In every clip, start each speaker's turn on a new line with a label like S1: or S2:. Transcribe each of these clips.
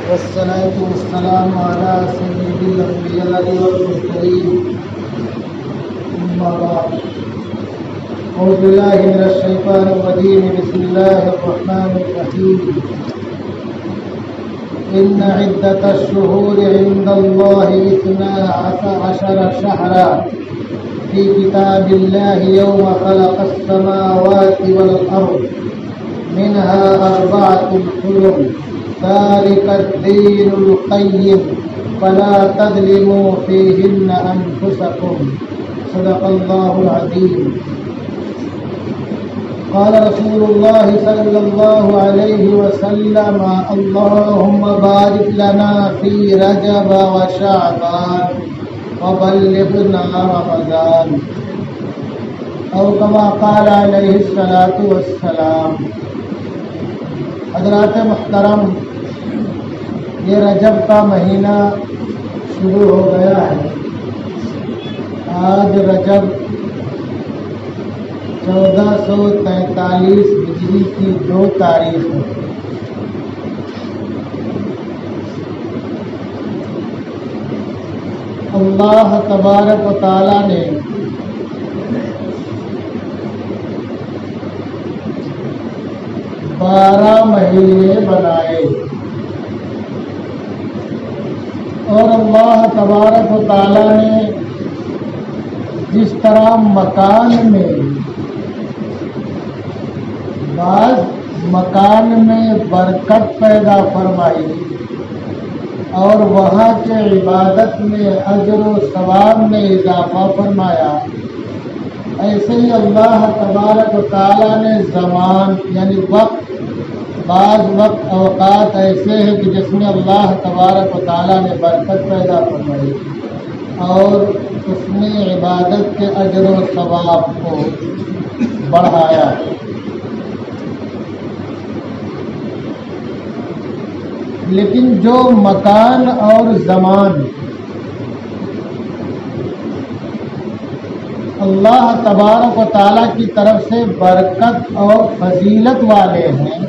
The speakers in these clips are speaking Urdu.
S1: والصلاة والسلام على سيد الأنبياء والمرسلين أما بعد أعوذ بالله من الشيطان الرجيم بسم الله الرحمن الرحيم إن عدة الشهور عند الله 12 شهرا في كتاب الله يوم خلق السماوات والأرض منها 4 حرم ذلك الدين القيم فلا تظلموا فيهن أنفسكم صدق الله العظيم. قال رسول الله صلى الله عليه وسلم اللهم بارك لنا في رجب وشعبان وبلغنا رمضان او كما قال علیہ الصلاۃ والسلام. حضرات محترم، یہ رجب کا مہینہ شروع ہو گیا ہے. آج رجب 1443 ہجری کی 2 تاریخ ہے. اللہ تبارک و تعالی نے بارہ مہینے بنائے اور اللہ تبارک و تعالی نے جس طرح مکان میں بعض مکان میں برکت پیدا فرمائی اور وہاں کے عبادت میں اجر و ثواب میں اضافہ فرمایا، ایسے ہی اللہ تبارک و تعالیٰ نے زمان یعنی وقت، بعض وقت اوقات ایسے ہیں کہ جس میں اللہ تبارک و تعالیٰ نے برکت پیدا فرمائی اور اس میں عبادت کے اجر و ثواب کو بڑھایا. لیکن جو مکان اور زمان اللہ تبارک و تعالیٰ کی طرف سے برکت اور فضیلت والے ہیں،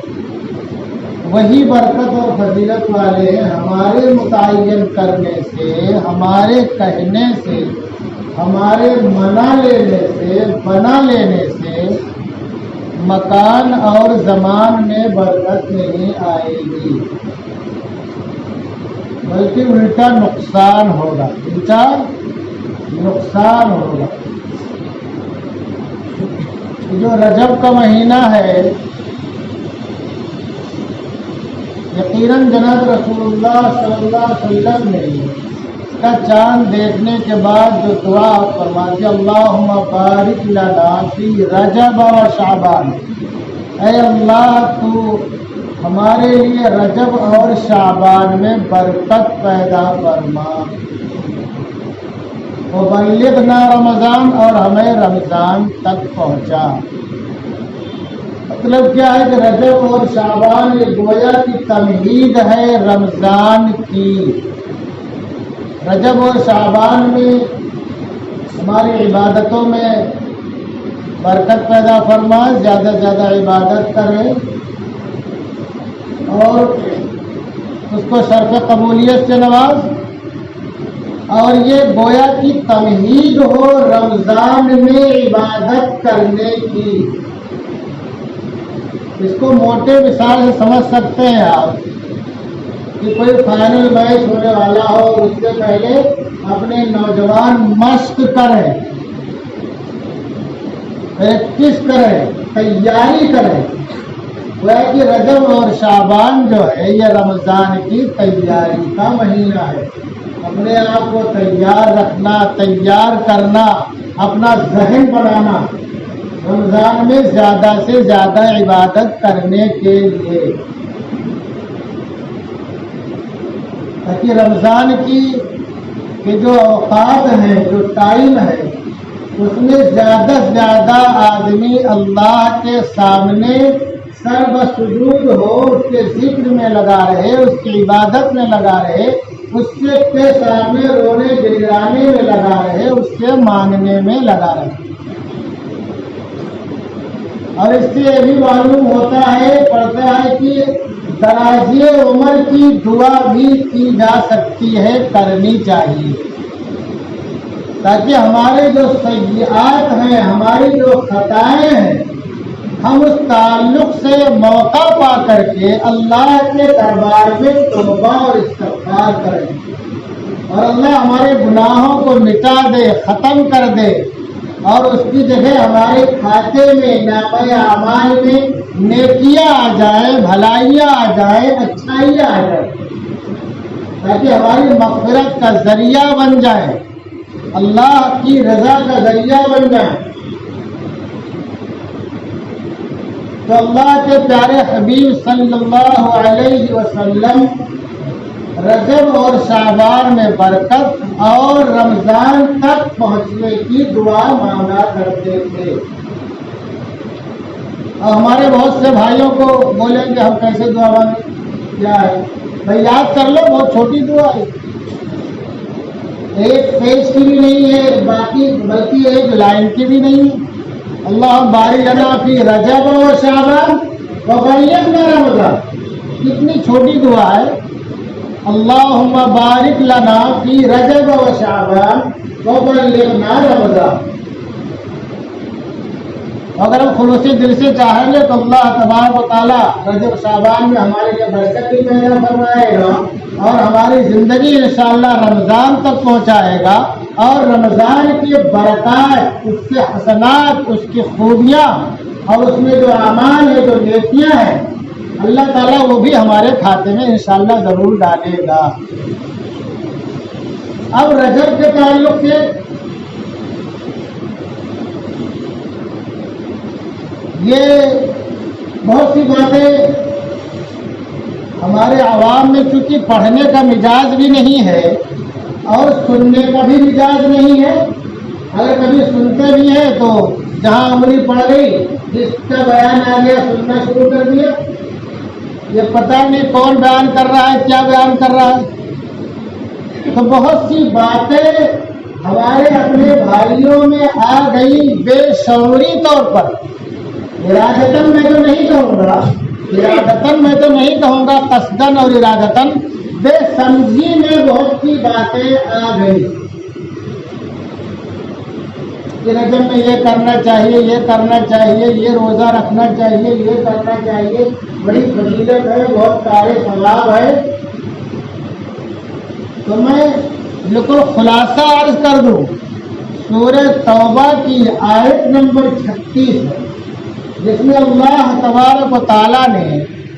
S1: وہی برکت اور فضیلت والے ہیں ہمارے متعین کرنے سے، ہمارے کہنے سے، ہمارے منا لینے سے، بنا لینے سے مکان اور زمان میں برکت نہیں آئے گی، بلکہ الٹا نقصان ہوگا، الٹا نقصان ہوگا. جو رجب کا مہینہ ہے، یقیناً جناب رسول اللہ صلی اللہ علیہ وسلم نے اس کا چاند دیکھنے کے بعد جو دعا فرماتے اللہم بارک لنا فی رجب و شعبان، اے اللہ تو ہمارے لیے رجب اور شعبان میں برکت پیدا فرما، وبلغنا رمضان اور ہمیں رمضان تک پہنچا. مطلب کیا ہے کہ رجب اور شعبان یہ گویا کی تمہید ہے رمضان کی. رجب اور شعبان میں ہماری عبادتوں میں برکت پیدا فرما، زیادہ سے زیادہ عبادت کریں اور اس کو شرف قبولیت سے نواز، اور یہ گویا کی تمہید ہو رمضان میں عبادت کرنے کی. اس کو موٹے مثال سے سمجھ سکتے ہیں آپ کہ کوئی فائنل میچ ہونے والا ہو، اس سے پہلے اپنے نوجوان مشق کریں، پریکٹس کریں، تیاری کریں. وہ ہے کہ رجب اور شعبان جو ہے یہ رمضان کی تیاری کا مہینہ ہے. اپنے آپ کو تیار رکھنا، تیار کرنا، اپنا ذہن بنانا رمضان میں زیادہ سے زیادہ عبادت کرنے کے لیے، تاکہ رمضان کی کہ جو اوقات ہیں، جو ٹائم ہے، اس میں زیادہ سے زیادہ آدمی اللہ کے سامنے سر بسجود ہو، اس کے ذکر میں لگا رہے، اس کی عبادت میں لگا رہے، اس کے سامنے رونے گڑگڑانے میں لگا رہے، اس سے مانگنے میں لگا رہے. اور اس سے یہ بھی معلوم ہوتا ہے، پڑتا ہے کہ درازی عمر کی دعا بھی کی جا سکتی ہے، کرنی چاہیے، تاکہ ہمارے جو سیئات ہیں، ہماری جو خطائیں ہیں، ہم اس تعلق سے موقع پا کر کے اللہ کے دربار میں توبہ اور استغفار کریں، اور اللہ ہمارے گناہوں کو مٹا دے، ختم کر دے، اور اس کی جگہ ہمارے کھاتے میں نامہ اعمال میں نیکیاں آ جائیں، بھلائیاں آ جائیں، اچھائیاں آ جائیں، تاکہ ہماری مغفرت کا ذریعہ بن جائے، اللہ کی رضا کا ذریعہ بن جائے۔ تو اللہ کے پیارے حبیب صلی اللہ علیہ وسلم رجب اور شعبان میں برکت اور رمضان تک پہنچنے کی دعا مانگا کرتے تھے۔ اور ہمارے بہت سے بھائیوں کو بولیں کہ ہم کیسے دعا مانگیں، کیا ہے بھائی، یاد کر لو، بہت چھوٹی دعا ہے، ایک پیج کی بھی نہیں ہے، بلکہ ایک لائن کی بھی نہیں ہے۔ اللہ بارک لنا فی رجب و شعبان وبلغنا رمضان، کتنی چھوٹی دعا ہے، اللہم بارک لنا فی رجب و شعبان وبلغنا رمضان۔ اگر ہم خلوصی دل سے چاہیں گے تو اللہ تبارک و تعالیٰ رجب شعبان میں ہمارے لیے برکت بھی پیدا فرمائے گا، اور ہماری زندگی انشاءاللہ رمضان تک پہنچائے گا، اور رمضان کی برکات، اس کے حسنات، اس کی خوبیاں، اور اس میں جو اعمال ہے، جو نیکیاں ہیں، اللہ تعالیٰ وہ بھی ہمارے کھاتے میں انشاءاللہ ضرور ڈالے گا۔ اب رجب کے تعلق سے یہ بہت سی باتیں ہمارے عوام میں چونکہ پڑھنے کا مزاج بھی نہیں ہے اور سننے کا بھی مزاج نہیں ہے، اگر کبھی سنتے بھی ہیں تو جہاں انگلی پڑ گئی، جس کا بیان آ گیا سننا شروع کر دیا، یہ پتہ نہیں کون بیان کر رہا ہے، کیا بیان کر رہا ہے۔ تو بہت سی باتیں ہمارے اپنے بھائیوں میں آ گئی بے شعوری طور پر، ارادتاً میں تو نہیں کہوں گا، قصداً اور ارادتاً بے سمجھی میں بہت سی باتیں آ گئی کہ رجب میں یہ کرنا چاہیے، یہ کرنا چاہیے، یہ روزہ رکھنا چاہیے، یہ کرنا چاہیے، بڑی فضیلت ہے، بہت سارے ثواب ہے۔ تو میں بالکل خلاصہ عرض کر دوں، سورہ توبہ کی آیت نمبر 36 ہے، جس میں اللہ تبارک و تعالیٰ نے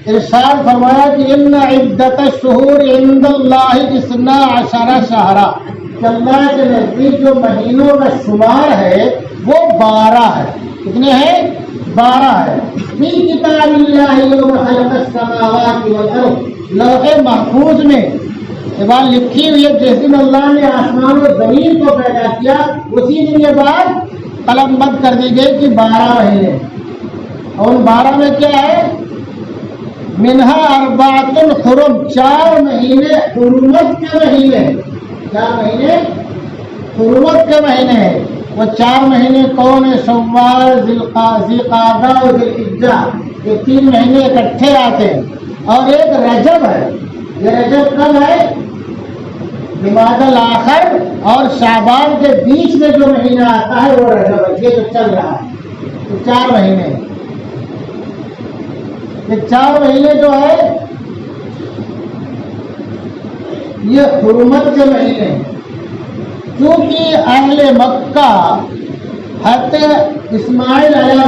S1: ارشاد فرمایا کہ ان عدت الشہور عند اللہ 12 شہرا، کہ اللہ کے نزدیک جو مہینوں کا شمار ہے وہ 12 ہے۔ کتنے ہیں؟ 12 ہے۔ فی کتاب اللہ یوم خلق السماوات والارض، لوح محفوظ میں یہ بات لکھی ہوئی ہے، جس دن اللہ نے آسمان و زمین کو پیدا کیا اسی دن یہ بات قلم بند کر دی گئی کہ 12 مہینے، اور ان 12 میں کیا ہے؟ منہا اربعۃ حرم، 4 مہینے حرمت کے مہینے، 4 مہینے حرمت کے مہینے ہیں۔ وہ 4 مہینے کون ہے؟ شوال، ذوالقعدہ اور ذوالحجہ، یہ 3 مہینے اکٹھے آتے ہیں، اور ایک رجب ہے۔ یہ رجب کب ہے؟ جمادی الاخر اور شعبان کے بیچ میں جو مہینہ آتا ہے وہ رجب ہے، یہ جو چل رہا ہے۔ تو 4 مہینے، یہ 4 مہینے جو ہے یہ حرمت کے مہینے ہیں، کیونکہ اہل مکہ حضرت اسماعیل علیہ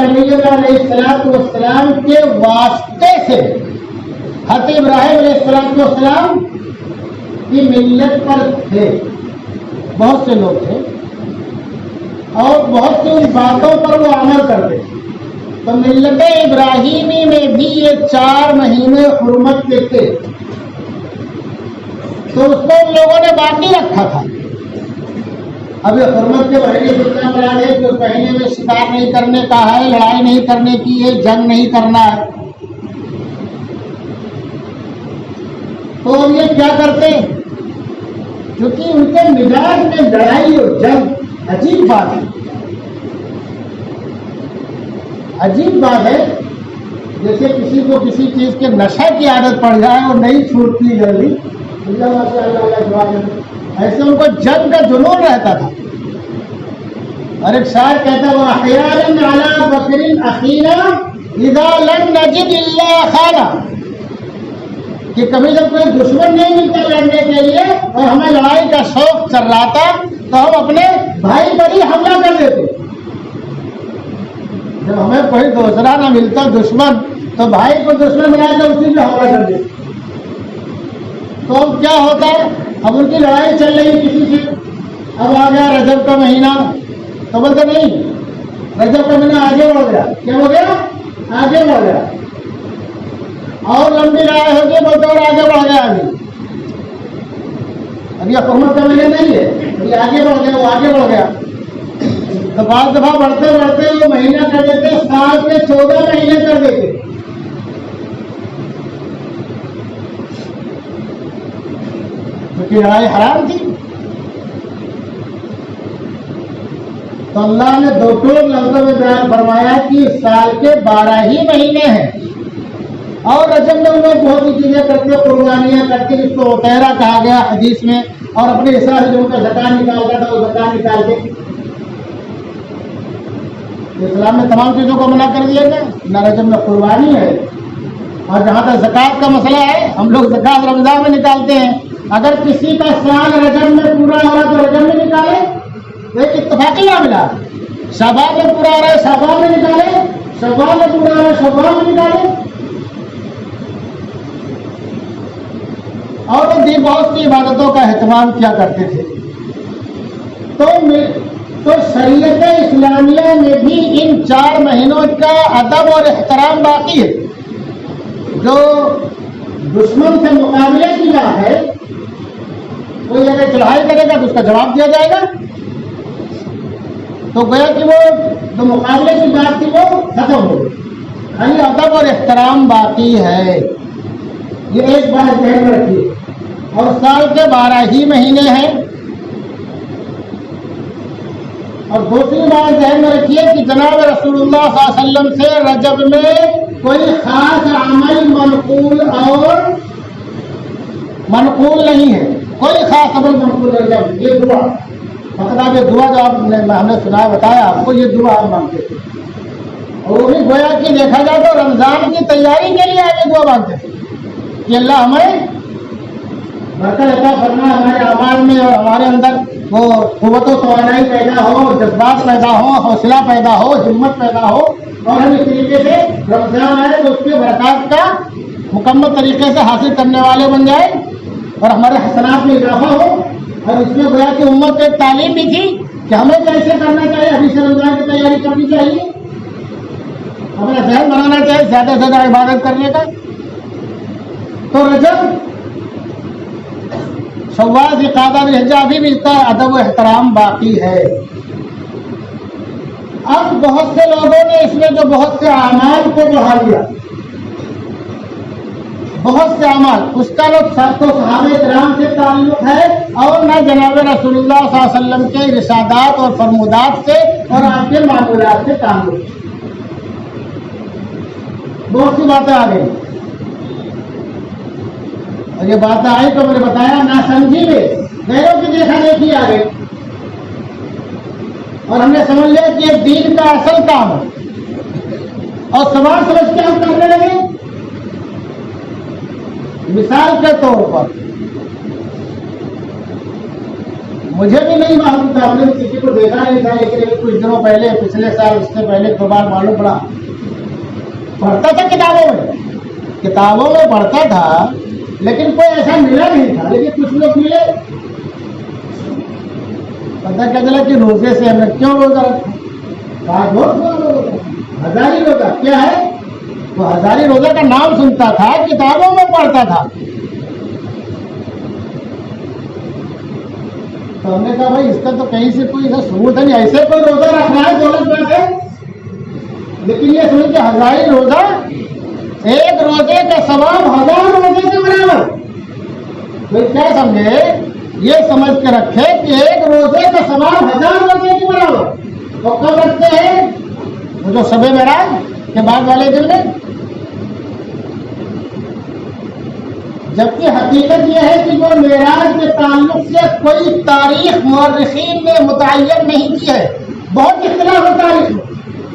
S1: السلام کے واسطے سے حضرت ابراہیم علیہ السلام کی ملت پر تھے، بہت سے لوگ تھے، اور بہت سی ان باتوں پر وہ عمل کرتے تھے۔ تو ملت ابراہیمی میں بھی یہ 4 مہینے حرمت کے تھے، تو اس کو ان لوگوں نے باقی رکھا تھا۔ اب یہ حرمت کے مہینے جتنا مراد ہے کہ اس مہینے میں شکار نہیں کرنے کا ہے، لڑائی نہیں کرنے کی ہے، جنگ نہیں کرنا ہے، تو یہ کیا کرتے ہیں؟ کیونکہ ان کے مزاج میں لڑائی اور جنگ عجیب بات ہے، عجیب بات ہے۔ جیسے کسی کو کسی چیز کے نشے کی عادت پڑ جائے اور نہیں چھوٹتی جلدی، ایسے ان کو جنگ کا جنون رہتا تھا. اور ایک شاعر کہتا ہے وَأَحْيَانًا عَلَىٰ بَكْرٍ أَخِينَا إِذَا لَمْ نَجِدْ إِلَّا خَانًا، کہ کبھی جب کوئی دشمن نہیں ملتا لڑنے کے لیے اور ہمیں لڑائی کا شوق چل رہا تھا تو ہم اپنے بھائی پر ہی حملہ کر دیتے. جب ہمیں کوئی دوسرا نہ ملتا دشمن تو بھائی کو دشمن بنا کر اسی پہ حملہ کر دیتے. تو اب کیا ہوتا ہے، اب ان کی لڑائی چل رہی کسی سے، اب آ گیا رجب کا مہینہ تو بولتے نہیں رجب کا مہینہ آگے بڑھ گیا، کیا ہو گیا آگے بڑھ گیا، اور لمبی لڑائی ہوگی بولتے اور آگے بڑھ گیا. ابھی حکومت کا مہینہ نہیں ہے، ابھی آگے بڑھ گیا، وہ آگے بڑھ گیا. تو بعض دفعہ بڑھتے بڑھتے وہ مہینہ کر دیتے، سال کے 14 مہینے کر دیتے. کیونکہ لڑائی حرام تھی. تو اللہ نے دو لفظوں میں بیان فرمایا کہ سال کے 12 ہی مہینے ہیں، اور رجب میں لوگ بہت سی چیزیں کرتے، قربانیاں کرتے، جس کو عطیرہ کہا گیا حدیث میں، اور اپنے حساب سے جو ان کا زکات نکالتا تھا وہ زکات نکالتے. اسلام میں تمام چیزوں کو منع کر دیا گیا، نہ رجب میں قربانی ہے. اور جہاں تک زکات کا مسئلہ ہے، ہم لوگ زکات رمضان میں نکالتے ہیں. اگر کسی کا سال رجب میں پورا ہو رہا تو رجب میں نکالے، ایک اتفاقی معاملہ. شعبان میں پورا ہو رہا ہے شعبان میں نکالے، شعبان میں پورا ہو رہا ہے شعبان میں نکالے. اور وہ بھی بہت سی عبادتوں کا اہتمام کیا کرتے تھے. تو شریعت اسلامیہ میں بھی ان 4 مہینوں کا ادب اور احترام باقی ہے. جو دشمن سے مقابلے کی بات ہے، کوئی اگر چڑھائی کرے گا تو اس کا جواب دیا جائے گا. تو گویا کہ وہ جو مقابلے کی بات تھی وہ ختم ہو گئی، خالی ادب اور احترام باقی ہے. یہ ایک بات ذہن میں رکھیے. اور سال کے 12 ہی مہینے ہیں. اور دوسری بات ذہن میں رکھیے کہ جناب رسول اللہ صلی اللہ علیہ وسلم سے رجب میں کوئی خاص عمل منقول نہیں ہے، کوئی خاص عمل منقول نہیں. یہ دعا مطلب یہ دعا جو ہم نے سنا بتایا آپ کو، یہ دعا ہم مانگتے تھے. اور وہ بھی گویا کہ دیکھا جائے تو رمضان کی تیاری کے لیے آگے دعا مانگتے تھے کہ اللہ ہمیں برکت عطا فرما، ہمارے اعمال میں اور ہمارے اندر وہ قوت و توانائی پیدا ہو، جذبات پیدا ہو، حوصلہ پیدا ہو، ہمت پیدا ہو، اور ہم اس طریقے سے رمضان آئے تو اس کے برکات کا مکمل طریقے سے حاصل کرنے والے بن جائیں اور ہمارے حسنات میں اضافہ ہو. اور اس میں گویا کہ امت کو ایک تعلیم بھی تھی کہ ہمیں کیسے کرنا چاہیے، ابھی سے رمضان کی تیاری کرنی چاہیے، اپنا ذہن بنانا چاہیے زیادہ سے زیادہ عبادت کرنے کا. تو رجب، شوال، ذوالقعدہ، ذوالحجہ ابھی بھی اس کا ادب و احترام باقی ہے. اب بہت سے لوگوں نے اس میں جو بہت سے اعمال کو بڑھا دیا، بہت سے اعمال، اس کا نہ صحابہ کرام سے تعلق ہے اور نہ جناب رسول اللہ صلی اللہ علیہ وسلم کے ارشادات اور فرمودات سے اور آپ کے معمولات سے تعلق ہے. بہت سی باتیں آ گئی، اور یہ باتیں آئی تو میں نے بتایا نہ سمجھی میں غیروں کی دیکھا دیکھی آ گئی، اور ہم نے سمجھ لیا کہ یہ دین کا اصل کام ہے، اور سوال سمجھ کے ہم کرنے لگے. مثال کے طور پر مجھے بھی نہیں معلوم تھا، ہم نے کسی کو دیکھا نہیں تھا، لیکن کچھ دنوں پہلے، پچھلے سال، اس سے پہلے 2 بار معلوم پڑا. پڑھتا تھا کتابوں میں پڑھتا تھا، لیکن کوئی ایسا ملا نہیں تھا. لیکن کچھ لوگ ملے، پتہ کیا چلا کہ روزے سے ہم نے کیوں روزہ رکھا. ہزاری روزہ کیا ہے؟ وہ ہزاری روزہ کا نام سنتا تھا، کتابوں میں پڑھتا تھا. تو ہم نے کہا بھائی اس کا تو کہیں سے کوئی ثبوت ہے نہیں، ایسے کوئی روزہ رکھنا ہے دولت میں سے. لیکن یہ سن کہ ہزاری روزہ، ایک روزے کا ثواب 1000 روزے کے برابر. کوئی کیا سمجھے، یہ سمجھ کے رکھے کہ ایک روزے کا ثواب 1000 روزے کے برابر. وہ کب رکھتے ہیں؟ وہ جو شب معراج کے بعد والے دن میں، جبکہ حقیقت یہ ہے کہ وہ معراج کے تعلق سے کوئی تاریخ مورخین نے متعین نہیں کی ہے. بہت اختلاف ہے تاریخ میں.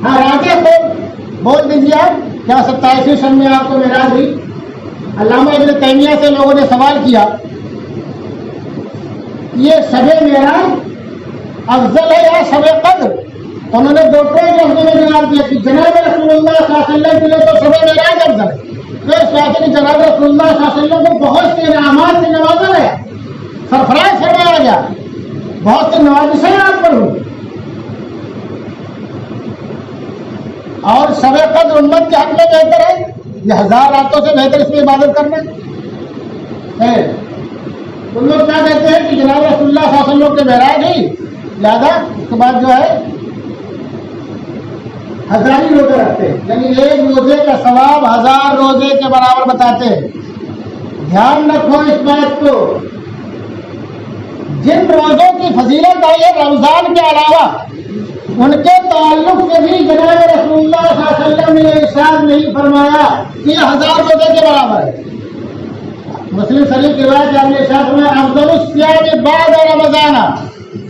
S1: ہاں راجہ کو بول دیجیے آپ کیا 27ویں سن میں آپ کو معراج ہوئی؟ علامہ ابن تیمیہ سے لوگوں نے سوال کیا یہ شب معراج افضل ہے یا شب قدر؟ تو انہوں نے دو لفظوں میں جواب دیا کہ جناب رسول اللہ صلی اللہ علیہ وسلم کے لیے تو شب معراج افضل ہے. تو اس بات میں جناب رسول اللہ صلی اللہ علیہ وسلم کو بہت سے انعامات سے نوازا گیا، سرفراز فرمایا گیا، بہت سی نوازشیں آپ پر ہوئی. اور شب قدر امت کے حق میں بہتر ہے، یہ 1000 راتوں سے بہتر اس میں عبادت کرنا ہے. تم لوگ کیا کہتے ہیں کہ جناب رسول اللہ صلی اللہ علیہ وسلم کے معراج ہوئی، لہٰذا اس کے بعد جو ہے 1000 ہی روزے رکھتے ہیں، یعنی ایک روزے کا ثواب 1000 روزے کے برابر بتاتے ہیں. دھیان رکھو اس بات کو، جن روزوں کی فضیلت آئی ہے رمضان کے علاوہ ان کے تعلق سے بھی جناب رسول اللہ صلی اللہ علیہ وسلم نے ارشاد نہیں فرمایا کہ یہ 1000 روزے کے برابر ہے. مسلم شریف کی روایت آپ نے ارشاد فرمایا افضل الصیام بعد رمضان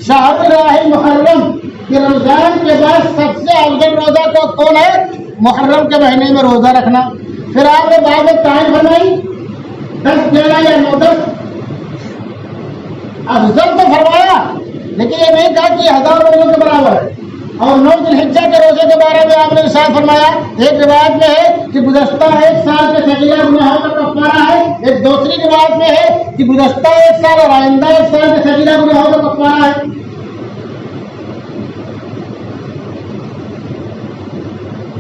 S1: شہر اللہ محرم، کہ رمضان کے بعد سب سے افضل روزہ تو کون ہے؟ محرم کے مہینے میں روزہ رکھنا. پھر آپ نے بعد میں ٹائم فرمائی 10 11 یا 9 10 افضل تو فرمایا، لیکن یہ نہیں کہا کہ 1000 روزوں کے برابر ہے. اور 9 ذی الحجہ کے روزے کے بارے میں آپ نے ارشاد فرمایا، ایک روایت میں ہے کہ گزشتہ 1 سال کے صغیرہ گناہوں کا کفارہ ہے، ایک دوسری روایت میں ہے کہ گزشتہ 1 سال اور آئندہ 1 سال کے صغیرہ گناہوں کا کفارہ ہے.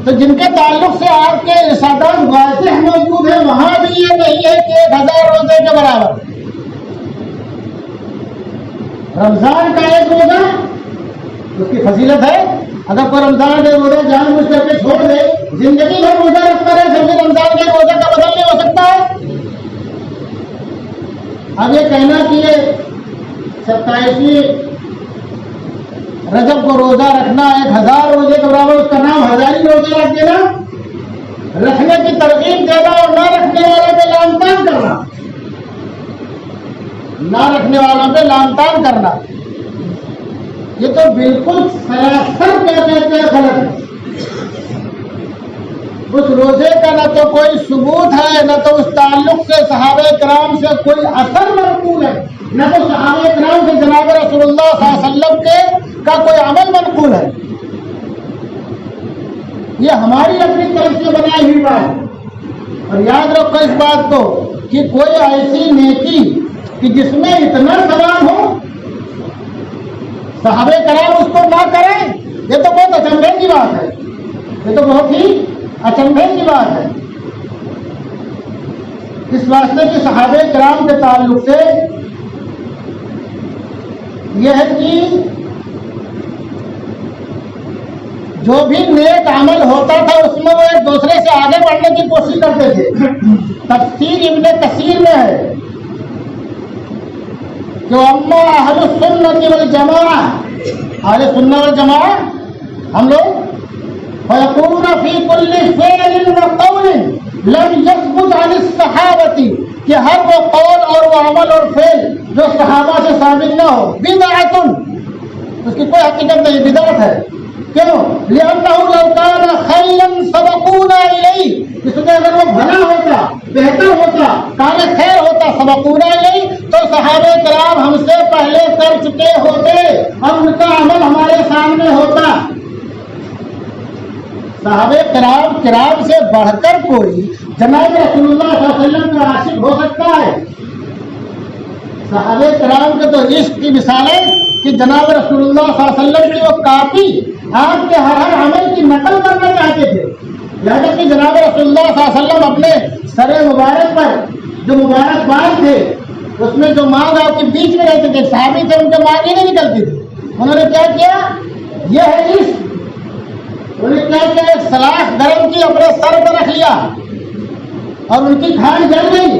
S1: تو جن کے تعلق سے آپ کے ارشادات واضح موجود ہیں وہاں بھی یہ نہیں ہے کہ 1000 روزے کے برابر. رمضان کا ایک روزہ اس کی فضیلت ہے. اگر کوئی رمضان کے روزہ جان بوجھ کر کے چھوڑ دے، زندگی بھر روزہ رکھتا رہے، جب بھی رمضان کے روزہ کا بدل نہیں ہو سکتا ہے. اب یہ کہنا کہ یہ 27ویں رجب کو روزہ رکھنا 1000 روزے کے برابر، اس کا نام 1000 روزہ رکھ دینا، رکھنے کی ترغیب دینا اور نہ رکھنے والوں پہ لعن طعن کرنا، نہ رکھنے والوں پہ لعن طعن کرنا، یہ تو بالکل سراسر غلط ہے. اس روزے کا نہ تو کوئی ثبوت ہے، نہ تو اس تعلق سے صحابہ کرام سے کوئی اثر منقول ہے، نہ تو صحابہ کرام سے جناب رسول اللہ صلی اللہ علیہ وسلم کا کوئی عمل منقول ہے. یہ ہماری اپنی طرف سے بنائی ہوئی بات ہے. اور یاد رکھو اس بات کو کہ کوئی ایسی نیکی کہ جس میں اتنا ثواب ہو صحابہ کرام اس کو نہ کریں، یہ تو بہت اچنبھے کی بات ہے. یہ تو بہت ہی اچنبھے کی بات ہے. اس واسطے کہ صحابہ کرام کے تعلق سے یہ ہے کہ جو بھی نیک عمل ہوتا تھا اس میں وہ ایک دوسرے سے آگے بڑھنے کی کوشش کرتے تھے. تفسیر ابن کثیر میں ہے جو اما اہل السنت والجماعہ، اہل سنت والجماعہ ہم لوگ فیقولون فی کل فعل وقول لم یثبت عن الصحابة، کہ ہر وہ قول اور وہ عمل اور فعل جو صحابہ سے ثابت نہ ہو بدعۃ، اس کی کوئی حقیقت نہیں، بدعت ہے. کیوں؟ لأنه لو كان خيرا سبقونا إليه، اس میں اگر وہ بھلا ہوتا، بہتر ہوتا، کان خیر ہوتا سبقونا الیہ، تو صحابہ کرام ہم سے پہلے کر چکے ہوتے اور ان کا عمل ہمارے سامنے ہوتا. صحابہ کرام سے بڑھ کر کوئی جناب رسول اللہ صلی اللہ علیہ وسلم کا عاشق ہو سکتا ہے؟ صحابہ کرام کے تو عشق کی مثالیں کہ جناب رسول اللہ صلی اللہ علیہ وسلم کی وہ کاپی آپ کے ہر عمل کی نقل کرنا چاہتے تھے. یہاں تک کہ جناب رسول اللہ صلی اللہ علیہ وسلم اپنے سر مبارک پر جو مبارک بال تھے اس میں جو مانگ آپ کے بیچ میں رہتے تھے، صحابی تھے، ان کے مانگ ہی نہیں نکلتی تھی. انہوں نے کیا کیا؟ یہ ہے عشق. انہوں نے کیا کیا؟ ایک سلاخ گرم کی اپنے سر پر رکھ لیا اور ان کی کھان جل گئی.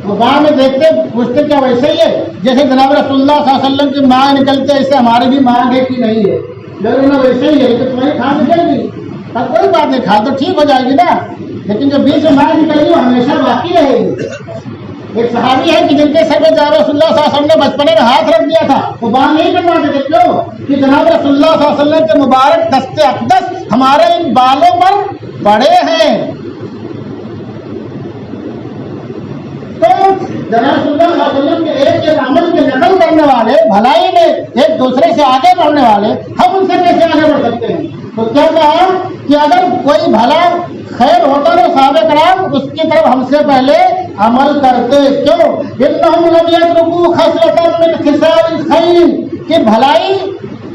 S1: وہ بعد میں دیکھتے پوچھتے کیا ویسے ہی ہے جیسے جناب رسول اللہ صلی اللہ علیہ وسلم کی مانگ نکلتے ایسے ہماری بھی مانگ ہے کہ نہیں ہے؟ لیکن ویسے ہی ہے کہ تمہاری کھان نکل گئی، اب کوئی بات نہیں، کھا تو ٹھیک ہو جائے گی نا، لیکن جو بیچ میں بات نکل گئی وہ ہمیشہ باقی رہے گی. ایک صحابی ہے کہ جن کے سر پہ جناب رسول اللہ صلی اللہ علیہ وسلم نے بچپنے میں ہاتھ رکھ دیا تھا, وہ بال نہیں کٹواتے تھے. کیوں؟ کہ جناب رسول اللہ صلی اللہ علیہ وسلم کے مبارک دست اقدس ہمارے ان بالوں پر پڑے ہیں. تو جناب رسول اللہ صلی اللہ علیہ وسلم کے ایک عمل کے نقل کرنے والے, بھلائی میں ایک دوسرے سے آگے بڑھنے والے, ہم ان سے کیسے آگے بڑھ سکتے ہیں؟ تو کیا کہا کہ اگر کوئی بھلا خیر ہوتا تو صحابہ کرام اس کی طرف ہم سے پہلے عمل کرتے. کیوں؟ انہم لم یترکوا خصلۃ من خصال الخیر, کہ بھلائی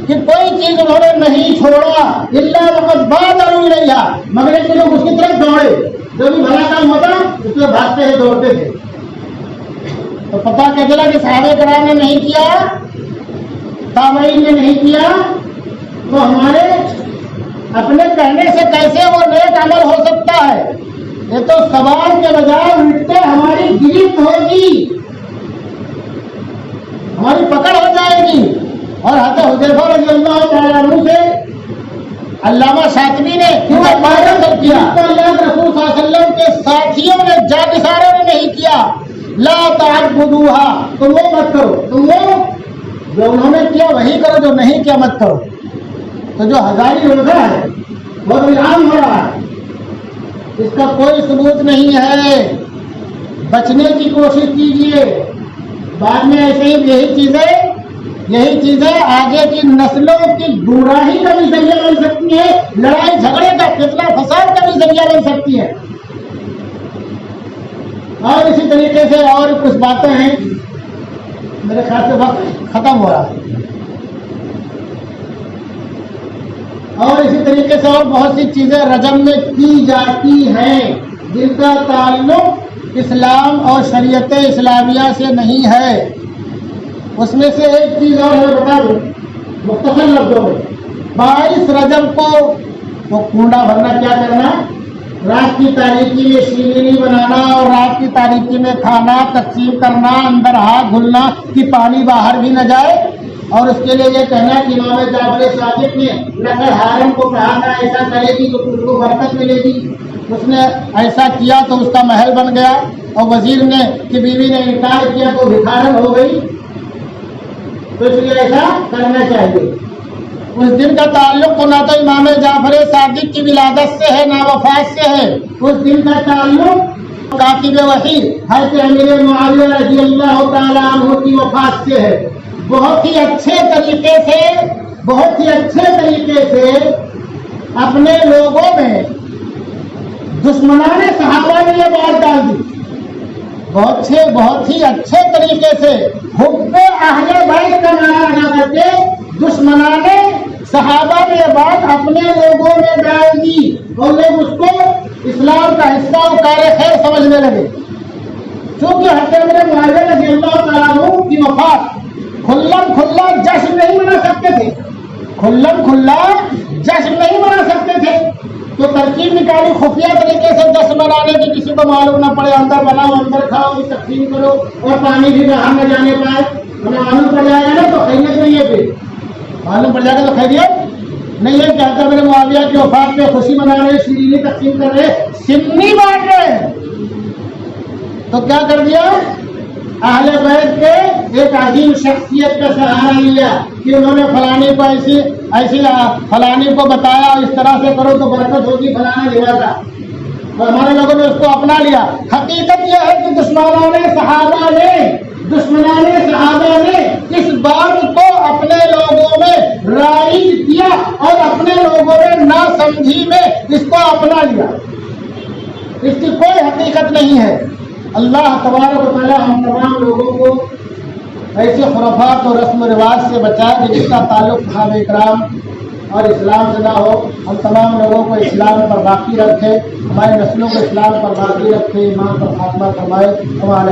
S1: کہ کوئی چیز انہوں نے نہیں چھوڑا الا وقد بادروا الیہا, مگر ایک لوگ اس کی طرف دوڑے. جو بھی بھلا کام ہوتا اس میں بھاگتے ہیں, دوڑتے تھے. تو پتہ کیا چلا کہ صحابہ کرام نے نہیں کیا, تابعین نے نہیں کیا, تو ہمارے اپنے کہنے سے کیسے وہ نیک عمل ہو سکتا ہے؟ یہ تو سوال کے بجائے الٹے ہماری گرفت ہوگی, ہماری پکڑ ہو جائے گی. اور حضرت حذیفہ رضی اللہ تعالیٰ عنہ سے علامہ شاطبی نے کیوں نقل کیا, اللہ کے رسول صلی اللہ علیہ وسلم کے ساتھیوں نے جانثاروں نے نہیں کیا. لا تعبدوها, تم وہ مت کرو, تم وہ جو انہوں نے کیا وہی کرو, جو نہیں کیا مت کرو. تو جو ہزاری روزہ ہے وہ عام ہو رہا ہے, اس کا کوئی ثبوت نہیں ہے. بچنے کی کوشش کیجیے, بعد میں ایسے ہی یہی چیزیں آگے کی نسلوں کی گمراہی کا بھی ذریعہ بن سکتی ہیں, لڑائی جھگڑے کا فتنہ فساد کا بھی ذریعہ بن سکتی ہے. اور اسی طریقے سے اور کچھ باتیں ہیں, میرے خیال سے وقت ختم ہو رہا ہے. اور اسی طریقے سے اور بہت سی چیزیں رجب میں کی جاتی ہیں جن کا تعلق اسلام اور شریعت اسلامیہ سے نہیں ہے. اس میں سے ایک چیز اور ہے, بتا دوں مختصر لفظوں میں. 22 رجب کو وہ کنڈا بھرنا, کیا کرنا, رات کی تاریکی میں شیرینی بنانا اور رات کی تاریکی میں کھانا تقسیم کرنا, اندر ہاتھ دھلنا کہ پانی باہر بھی نہ جائے. اور اس کے لیے یہ کہنا کہ امام جعفر صادق نے نقل حارم کو کہا تھا ایسا کرے گی تو تم کو برکت ملے گی. اس نے ایسا کیا تو اس کا محل بن گیا, اور وزیر نے کہ بیوی نے انکار کیا تو بھکارن ہو گئی. تو اس لیے ایسا کرنا چاہیے. اس دن کا تعلق تو نہ تو امام جعفر صادق کی ولادت سے ہے نہ وفات سے ہے. اس دن کا تعلق کاتب وحی حضرت امیر معاویہ رضی اللہ تعالیٰ عنہ کی وفات سے ہے. بہت ہی اچھے طریقے سے اپنے لوگوں میں دشمنان صحابہ نے یہ بات ڈال دی. بہت ہی اچھے طریقے سے حب اہل بیت کا نعرہ لگا کر کے دشمنان صحابہ نے یہ بات اپنے لوگوں میں ڈال دی, اور لوگ اس کو اسلام کا حصہ اور کار خیر سمجھنے لگے. چونکہ حضرت امیر معاویہ رضی اللہ تعالیٰ عنہ کی وفات کھلا جشن نہیں منا سکتے تھے, تو ترکیب نکالی خفیہ طریقے سے جشن منانے کی, کسی کو معلوم نہ پڑے, اندر بناؤ, اندر کھاؤ, تقسیم کرو, اور پانی بھی باہر نہ جانے پائے. ہمیں معلوم پڑ جائے گا نا تو خیریت نہیں ہے, پھر معلوم پڑ جائے گا تو خیریت نہیں ہے. کیا میرے معاویہ کی وفات پہ خوشی منا رہے, شیرینی تقسیم کر رہے, سنی بانٹ رہے, تو کیا کر دیا, اہل بیت کے ایک عظیم شخصیت کا سہارا لیا کہ انہوں نے فلانی کو ایسی فلانی کو بتایا اس طرح سے کرو تو برکت ہوگی, فلانا لہٰذا, اور ہمارے لوگوں نے اس کو اپنا لیا. حقیقت یہ ہے کہ دشمنان صحابہ نے اس بات کو اپنے لوگوں میں رائج کیا اور اپنے لوگوں نے ناسمجھی میں اس کو اپنا لیا. اس کی کوئی حقیقت نہیں ہے. اللہ تبارک و تعالی ہم تمام لوگوں کو ایسے خرافات اور رسم و رواج سے بچائے کہ جس کا تعلق صحابہ کرام اور اسلام سے نہ ہو. ہم تمام لوگوں کو اسلام پر باقی رکھے, ہماری نسلوں کو اسلام پر باقی رکھے, ایمان پر خاتمہ فرمائے. ہمارا